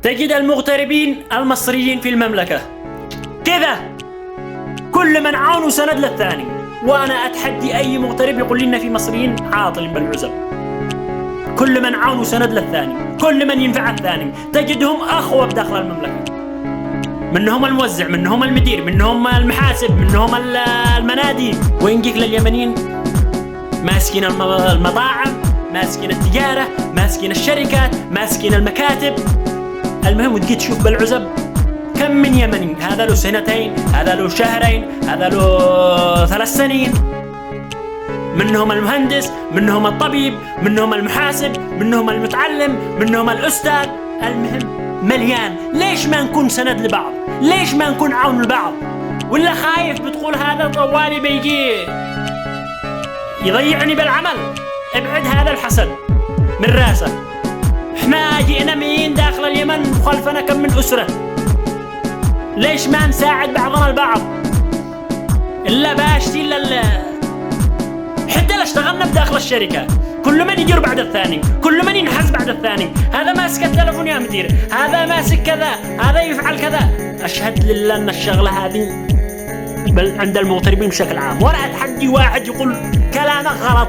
تجد المغتربين المصريين في المملكة كذا كل من عون وسند للثاني. وأنا أتحدي أي مغترب يقول لنا في مصريين عاطل بالعزب. كل من عون وسند للثاني، كل من ينفع الثاني، تجدهم أخوة بداخل المملكة. منهم الموزع، منهم المدير، منهم المحاسب، منهم المنادي. وين جيك لليمنيين ماسكين المطاعم، ماسكين التجارة، ماسكين الشركات، ماسكين المكاتب. المهم وتجي تشوف بالعزب كم من يمني، هذا له سنتين، هذا له شهرين، هذا له 3 سنين. منهم المهندس، منهم الطبيب، منهم المحاسب، منهم المتعلم، منهم الأستاذ. المهم مليان. ليش ما نكون سند لبعض؟ ليش ما نكون عون لبعض؟ ولا خايف بتقول هذا طوالي بيجي يضيعني بالعمل؟ ابعد هذا الحسد من راسه. احنا جئنا مين داخل اليمن وخلفنا كم من أسرة. ليش ما نساعد بعضنا البعض؟ إلا باشتي حتى اشتغلنا بداخل الشركة كل من يجر بعد الثاني، كل من ينحز بعد الثاني. هذا ماسك التلفون يا مدير، هذا ماسك كذا، هذا يفعل كذا. أشهد لله أن الشغلة هذه بل عند المغتربين بشكل عام. ولا أتحدي واحد يقول كلامك غلط.